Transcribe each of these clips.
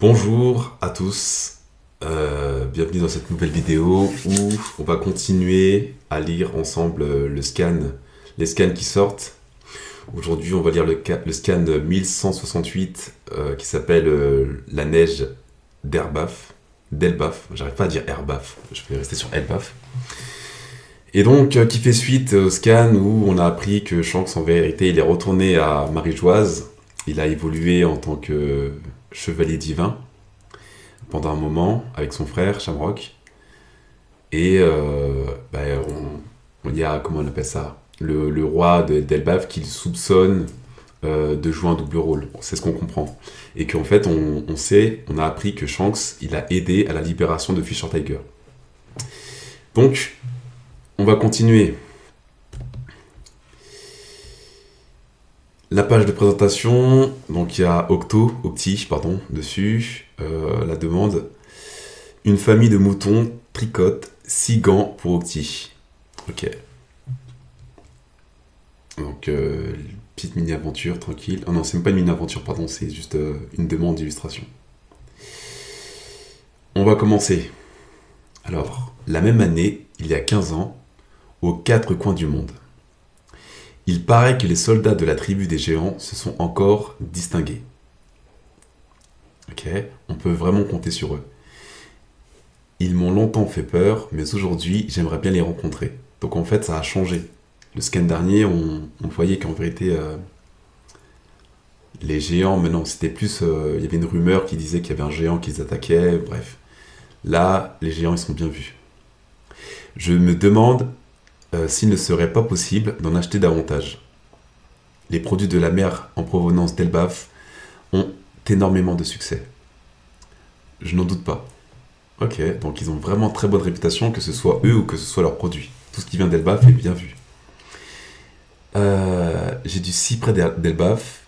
Bonjour à tous, bienvenue dans cette nouvelle vidéo où on va continuer à lire ensemble les scans qui sortent. Aujourd'hui on va lire le scan 1168 qui s'appelle La neige d'Elbaf, j'arrive pas à dire Erbaf, je vais rester sur Elbaf. Et donc qui fait suite au scan où on a appris que Shanks en vérité il est retourné à Marie-Joise, il a évolué en tant que chevalier divin pendant un moment avec son frère Shamrock et il y a, comment on appelle ça, le roi d'Elbaf qui le soupçonne de jouer un double rôle. C'est ce qu'on comprend. Et qu'en fait, on a appris que Shanks, il a aidé à la libération de Fisher Tiger. Donc, on va continuer. La page de présentation, donc il y a Octi, dessus, la demande. Une famille de moutons tricote 6 gants pour Octi. Ok. Donc, petite mini-aventure, tranquille. Oh non, c'est même pas une mini-aventure, pardon, c'est juste une demande d'illustration. On va commencer. Alors, la même année, il y a 15 ans, aux 4 coins du monde. Il paraît que les soldats de la tribu des géants se sont encore distingués. Ok, on peut vraiment compter sur eux. Ils m'ont longtemps fait peur, mais aujourd'hui, j'aimerais bien les rencontrer. Donc en fait, ça a changé. Le scan dernier, on voyait qu'en vérité, les géants, maintenant, c'était plus... Il y avait une rumeur qui disait qu'il y avait un géant qui les attaquait, bref. Là, les géants, ils sont bien vus. Je me demande s'il ne serait pas possible d'en acheter davantage. Les produits de la mer en provenance d'Elbaf ont énormément de succès. Je n'en doute pas. Ok, donc ils ont vraiment très bonne réputation, que ce soit eux ou que ce soit leurs produits. Tout ce qui vient d'Elbaf est bien vu. J'ai du cyprès d'Elbaf.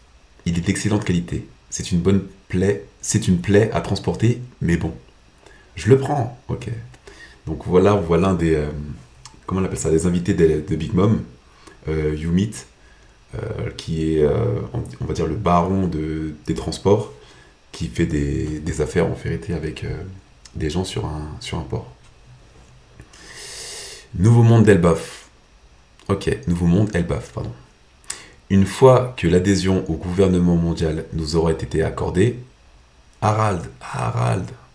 Il est d'excellente qualité. C'est une une plaie à transporter, mais bon. Je le prends. Ok. Donc voilà, on voit l'un des... comment on appelle ça, des invités de Big Mom, Yumit, qui est, on va dire, le baron des transports, qui fait des affaires en vérité avec des gens sur un port. Nouveau monde d'Elbaf. Ok, Nouveau monde Elbaf, pardon. Une fois que l'adhésion au gouvernement mondial nous aura été accordée, Harald,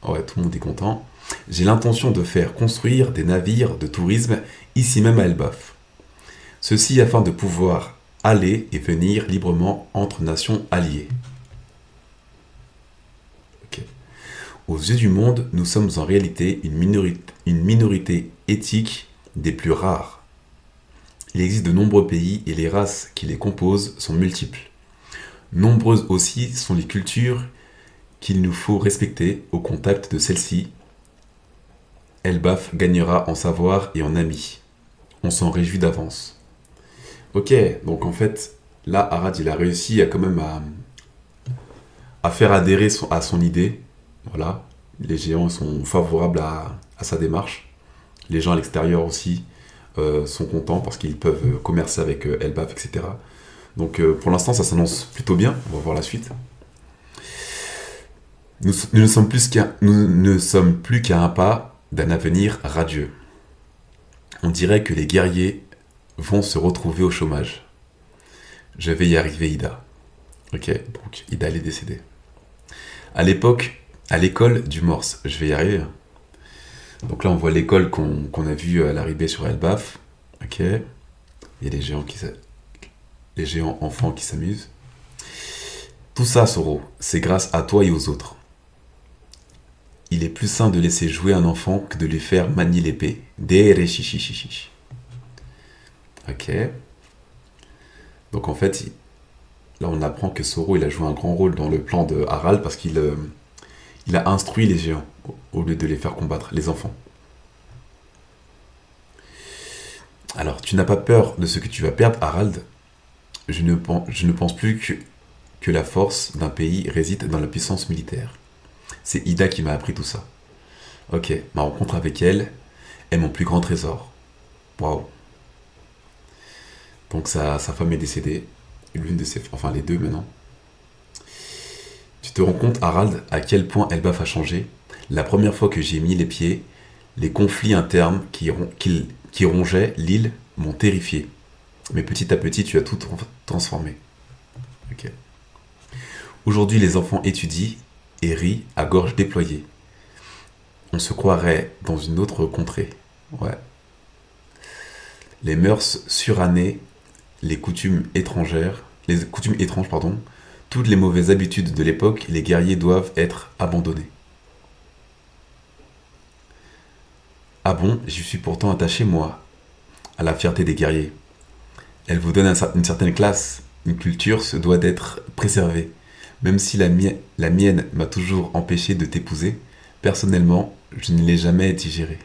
ouais, tout le monde est content, j'ai l'intention de faire construire des navires de tourisme ici même à Elbaf. Ceci afin de pouvoir aller et venir librement entre nations alliées. Okay. Aux yeux du monde, nous sommes en réalité une minorité éthique des plus rares. Il existe de nombreux pays et les races qui les composent sont multiples. Nombreuses aussi sont les cultures qu'il nous faut respecter au contact de celles-ci. Elbaf gagnera en savoir et en amis. On s'en réjouit d'avance. Ok, donc en fait, là, Arad, il a réussi à quand même à faire adhérer à son idée. Voilà, les géants sont favorables à sa démarche. Les gens à l'extérieur aussi sont contents parce qu'ils peuvent commercer avec Elbaf, etc. Donc pour l'instant, ça s'annonce plutôt bien. On va voir la suite. Nous ne sommes plus qu'à un pas d'un avenir radieux. On dirait que les guerriers vont se retrouver au chômage. Je vais y arriver, Ida. Ok, donc Ida, elle est décédée. À l'école du Morse, je vais y arriver. Donc là, on voit l'école qu'on a vue à l'arrivée sur Elbaf. Ok, il y a les géants enfants qui s'amusent. Tout ça, Soro, c'est grâce à toi et aux autres. Il est plus sain de laisser jouer un enfant que de lui faire manier l'épée. Derechichichichi. Ok. Donc en fait, là on apprend que Soro il a joué un grand rôle dans le plan de Harald parce qu'il a instruit les géants au lieu de les faire combattre, les enfants. Alors, tu n'as pas peur de ce que tu vas perdre, Harald? Je ne pense plus que la force d'un pays réside dans la puissance militaire. C'est Ida qui m'a appris tout ça. Ok, ma rencontre avec elle est mon plus grand trésor. Waouh. Donc sa femme est décédée. Enfin les deux maintenant. Tu te rends compte, Harald, à quel point Elbaf a changé? La première fois que j'y ai mis les pieds, les conflits internes qui rongeaient l'île m'ont terrifié. Mais petit à petit, tu as tout transformé. Ok. Aujourd'hui, les enfants étudient et rient à gorge déployée. On se croirait dans une autre contrée. Ouais. Les mœurs surannées, les coutumes étranges, pardon, toutes les mauvaises habitudes de l'époque, les guerriers doivent être abandonnés. Ah bon, j'y suis pourtant attaché, moi, à la fierté des guerriers. Elle vous donne une certaine classe, une culture se doit d'être préservée. Même si la mienne m'a toujours empêché de t'épouser, personnellement, je ne l'ai jamais digérée.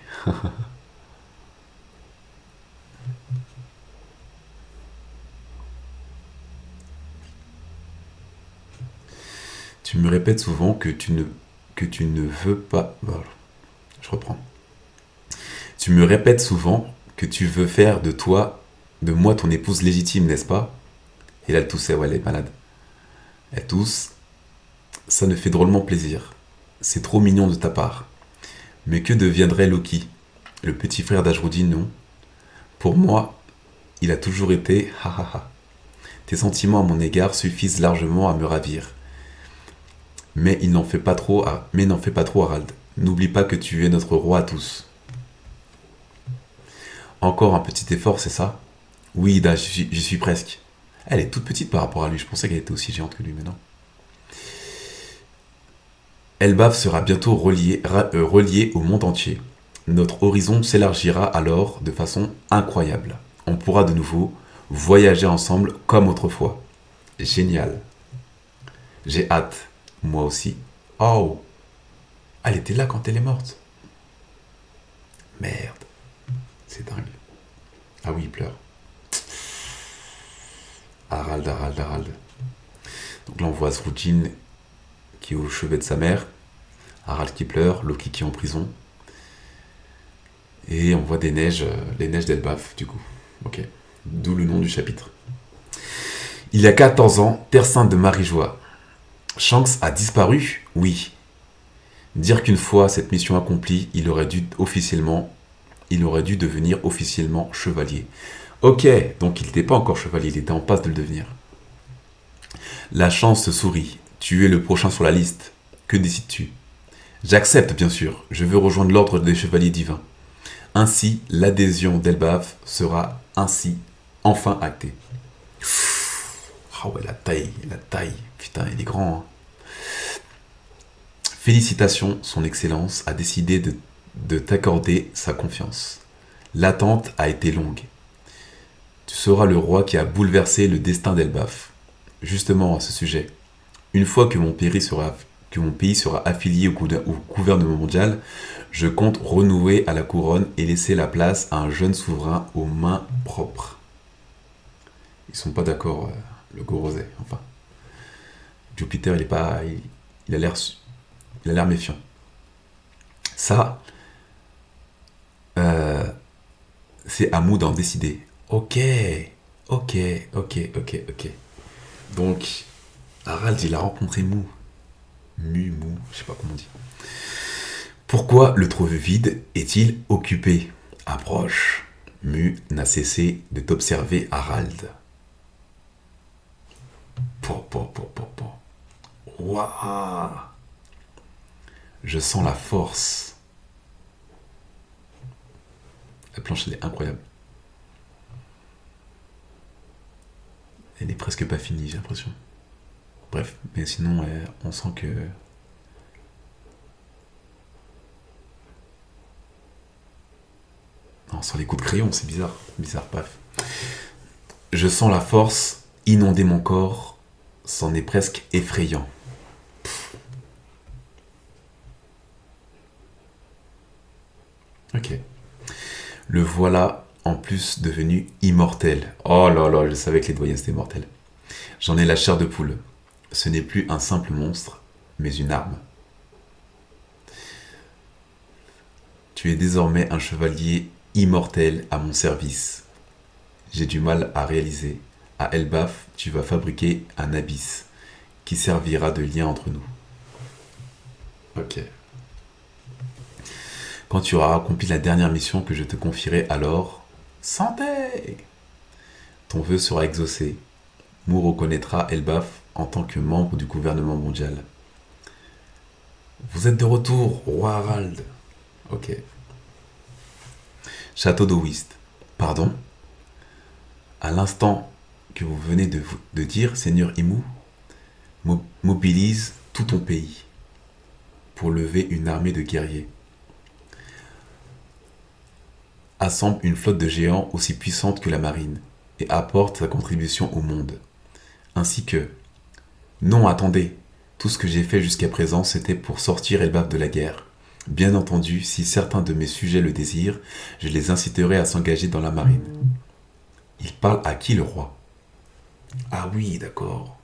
Tu me répètes souvent que tu ne veux pas... Voilà, je reprends. Tu me répètes souvent que tu veux faire de moi ton épouse légitime, n'est-ce pas? Et là, elle toussait, ouais, elle est malade. Elle tousse, ça me fait drôlement plaisir. C'est trop mignon de ta part. Mais que deviendrait Loki? Le petit frère d'Ajroudi, non? Pour moi, il a toujours été ha ha ha. Tes sentiments à mon égard suffisent largement à me ravir. Mais n'en fais pas trop, Harald. N'oublie pas que tu es notre roi à tous. Encore un petit effort, c'est ça? Oui, Ida, j'y suis presque. Elle est toute petite par rapport à lui. Je pensais qu'elle était aussi géante que lui, mais non. Elbaf sera bientôt relié au monde entier. Notre horizon s'élargira alors de façon incroyable. On pourra de nouveau voyager ensemble comme autrefois. Génial. J'ai hâte. Moi aussi. Oh, elle était là quand elle est morte. Merde. C'est dingue. Ah oui, il pleure. Harald, Harald, Harald. Donc là, on voit Srujin qui est au chevet de sa mère. Harald qui pleure, Loki qui est en prison. Et on voit les neiges d'Elbaf, du coup. Ok. D'où le nom du chapitre. Il y a 14 ans, Terre Sainte de Marie-Joie. Shanks a disparu? Oui. Dire qu'une fois cette mission accomplie, il aurait dû devenir officiellement chevalier. Ok, donc il n'était pas encore chevalier, il était en passe de le devenir. La chance sourit. Tu es le prochain sur la liste. Que décides-tu? J'accepte, bien sûr. Je veux rejoindre l'ordre des chevaliers divins. Ainsi, l'adhésion d'Elbaf sera ainsi enfin actée. Ah ouais, la taille. Putain, il est grand. Hein. Félicitations, son Excellence a décidé de t'accorder sa confiance. L'attente a été longue. Tu seras le roi qui a bouleversé le destin d'Elbaf. Justement à ce sujet, une fois que mon pays sera affilié au gouvernement mondial, je compte renouer à la couronne et laisser la place à un jeune souverain aux mains propres. Ils sont pas d'accord, le Gorosei, enfin. Jupiter, il a l'air méfiant. Ça, c'est à Mou d'en décider. Ok. Donc, Harald, il a rencontré Mou. Mou, je sais pas comment on dit. Pourquoi le trou vide est-il occupé? Approche. Mu n'a cessé de t'observer, Harald. Waouh! Je sens la force. La planche, elle est incroyable. Elle est presque pas finie, j'ai l'impression. Bref, mais sinon, on sent que... Non, sans les coups de crayon, c'est bizarre. Bizarre, bref. Je sens la force inonder mon corps. C'en est presque effrayant. Ok. Le voilà en plus devenu immortel. Oh là là, je savais que les doyens c'était mortel. J'en ai la chair de poule. Ce n'est plus un simple monstre, mais une arme. Tu es désormais un chevalier immortel à mon service. J'ai du mal à réaliser. À Elbaf, tu vas fabriquer un abysse. qui servira de lien entre nous. Ok. Quand tu auras accompli la dernière mission que je te confierai, alors, santé! Ton vœu sera exaucé. Mu reconnaîtra Elbaf en tant que membre du gouvernement mondial. Vous êtes de retour, roi Harald. Ok. Château de Whist. Pardon? À l'instant que vous venez de dire, Seigneur Imu, mobilise tout ton pays pour lever une armée de guerriers. Assemble une flotte de géants aussi puissante que la marine et apporte sa contribution au monde. Ainsi que, non, attendez, tout ce que j'ai fait jusqu'à présent, c'était pour sortir Elbaf de la guerre. Bien entendu, si certains de mes sujets le désirent, je les inciterai à s'engager dans la marine. Il parle à qui, le roi? Ah oui, d'accord.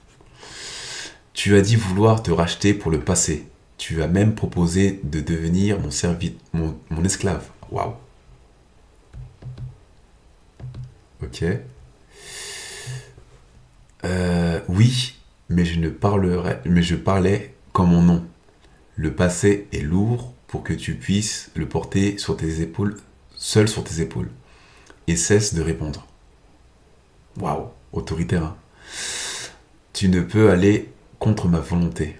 Tu as dit vouloir te racheter pour le passé. Tu as même proposé de devenir mon esclave. Waouh. Ok. Oui, mais je parlais comme mon nom. Le passé est lourd pour que tu puisses le porter sur tes épaules, seul sur tes épaules. Et cesse de répondre. Waouh, autoritaire. Hein. Tu ne peux aller contre ma volonté.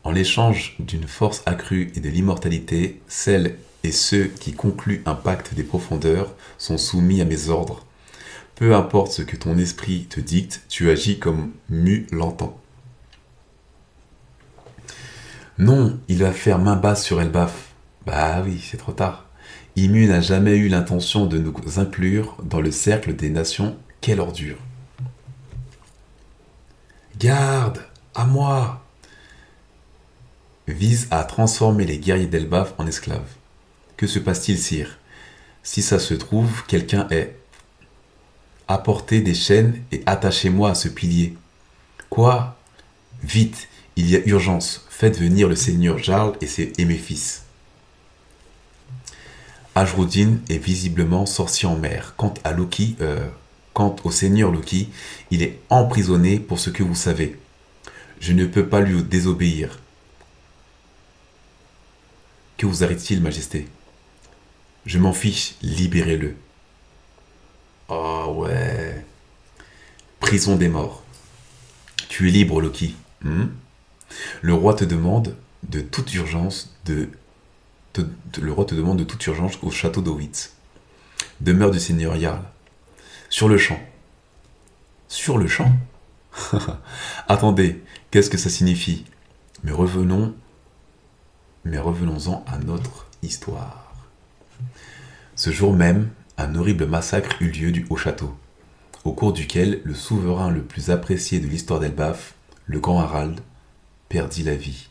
En l'échange d'une force accrue et de l'immortalité, celles et ceux qui concluent un pacte des profondeurs sont soumis à mes ordres. Peu importe ce que ton esprit te dicte, tu agis comme Mu l'entend. Non, il va faire main basse sur Elbaf. Bah oui, c'est trop tard. Imu n'a jamais eu l'intention de nous inclure dans le cercle des nations. Quelle ordure. Garde, à moi. Vise à transformer les guerriers d'Elbaf en esclaves. Que se passe-t-il, sire? Si ça se trouve, quelqu'un est. Apportez des chaînes et attachez-moi à ce pilier. Quoi? Vite, il y a urgence. Faites venir le seigneur Jarl et mes fils. Ajroudin est visiblement sorcier en mer. Quant au seigneur Loki, il est emprisonné pour ce que vous savez. Je ne peux pas lui désobéir. Que vous arrive-t-il, Majesté? Je m'en fiche, libérez-le. Oh ouais. Prison des morts. Tu es libre, Loki. Le roi te demande de toute urgence au château d'Owitz. Demeure du seigneur Jarl. Sur le champ. Sur le champ? Attendez, qu'est-ce que ça signifie? Mais revenons-en à notre histoire. Ce jour même, un horrible massacre eut lieu au château, au cours duquel le souverain le plus apprécié de l'histoire d'Elbaf, le grand Harald, perdit la vie.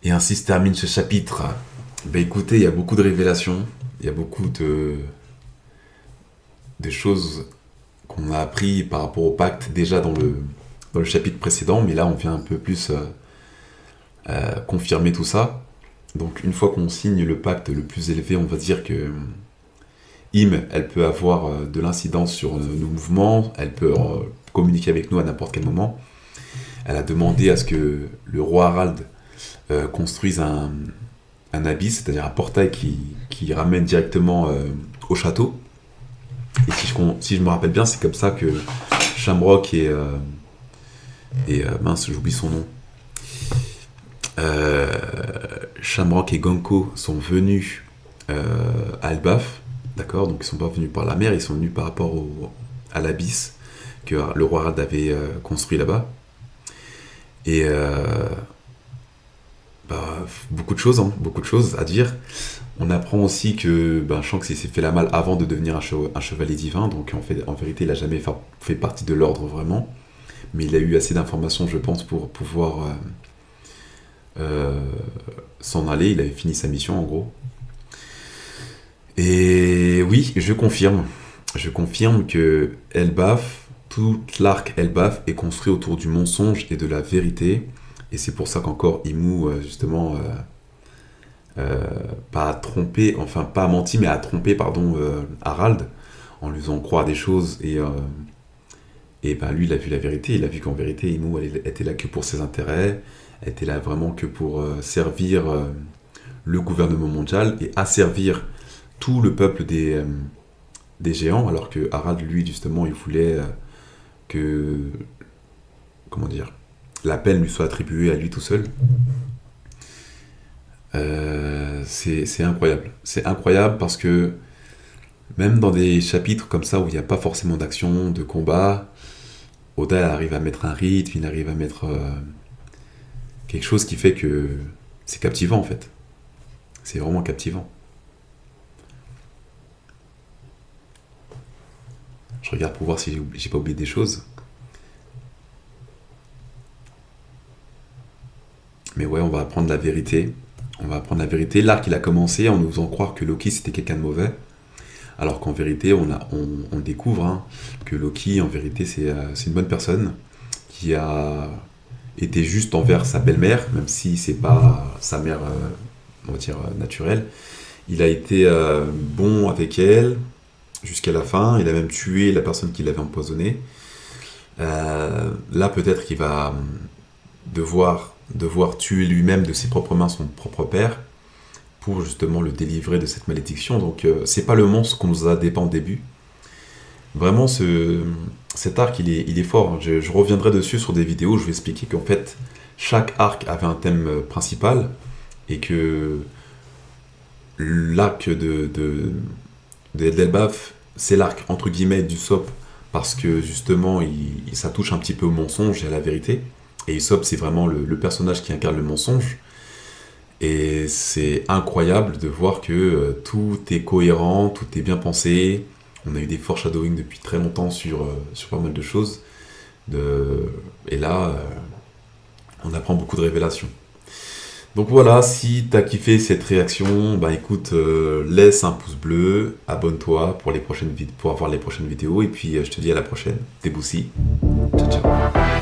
Et ainsi se termine ce chapitre. Ben écoutez, il y a beaucoup de révélations, il y a beaucoup de choses qu'on a appris par rapport au pacte déjà dans le chapitre précédent, mais là on vient un peu plus confirmer tout ça. Donc une fois qu'on signe le pacte le plus élevé, on va dire que elle peut avoir de l'incidence sur nos mouvements, elle peut communiquer avec nous à n'importe quel moment. Elle a demandé à ce que le roi Harald construise un abysse, c'est-à-dire un portail qui ramène directement au château. Et si je me rappelle bien, c'est comme ça que Shamrock et mince, j'oublie son nom. Shamrock et Gonko sont venus à Elbaf, d'accord, donc ils sont pas venus par la mer, ils sont venus par rapport à l'abysse que le roi Harald avait construit là-bas. Et beaucoup de choses à dire. On apprend aussi que Shanks s'est fait la malle avant de devenir un chevalier divin, donc en vérité il n'a jamais fait partie de l'ordre vraiment, mais il a eu assez d'informations, je pense, pour pouvoir s'en aller. Il avait fini sa mission en gros. Et oui, je confirme que Elbaf, tout l'arc Elbaf est construit autour du mensonge et de la vérité, et c'est pour ça qu'encore Imu justement pas menti mais a trompé Harald en lui faisant croire des choses. Et ben, lui, il a vu la vérité. Il a vu qu'en vérité, nous, elle était là que pour ses intérêts. Elle était là vraiment que pour servir le gouvernement mondial et asservir tout le peuple des géants, alors que Harald, lui, justement, il voulait que, comment dire, la peine lui soit attribuée à lui tout seul. C'est incroyable. C'est incroyable parce que même dans des chapitres comme ça où il n'y a pas forcément d'action, de combat, Oda arrive à mettre un rythme, il arrive à mettre quelque chose qui fait que c'est captivant en fait. C'est vraiment captivant. Je regarde pour voir si j'ai pas oublié des choses. Mais ouais, on va apprendre la vérité. On va apprendre la vérité. L'arc, il a commencé en nous faisant croire que Loki, c'était quelqu'un de mauvais. Alors qu'en vérité, on découvre que Loki, en vérité, c'est une bonne personne qui a été juste envers sa belle-mère, même si c'est pas sa mère, on va dire, naturelle. Il a été bon avec elle jusqu'à la fin. Il a même tué la personne qui l'avait empoisonné. Là, peut-être qu'il va devoir tuer lui-même de ses propres mains son propre père pour justement le délivrer de cette malédiction. Donc c'est pas le monstre qu'on nous a dépeint au début. Vraiment, cet arc, il est fort. Je reviendrai dessus sur des vidéos où je vais expliquer qu'en fait, chaque arc avait un thème principal et que l'arc d'Elbaf, c'est l'arc entre guillemets du Sop parce que justement, ça touche un petit peu au mensonge et à la vérité. Et Usopp, c'est vraiment le personnage qui incarne le mensonge. Et c'est incroyable de voir que tout est cohérent, tout est bien pensé. On a eu des foreshadowing depuis très longtemps sur pas mal de choses. Et là, on apprend beaucoup de révélations. Donc voilà, si t'as kiffé cette réaction, bah écoute, laisse un pouce bleu, abonne-toi pour avoir les prochaines vidéos, et puis je te dis à la prochaine. T'es Boussi. Ciao, ciao.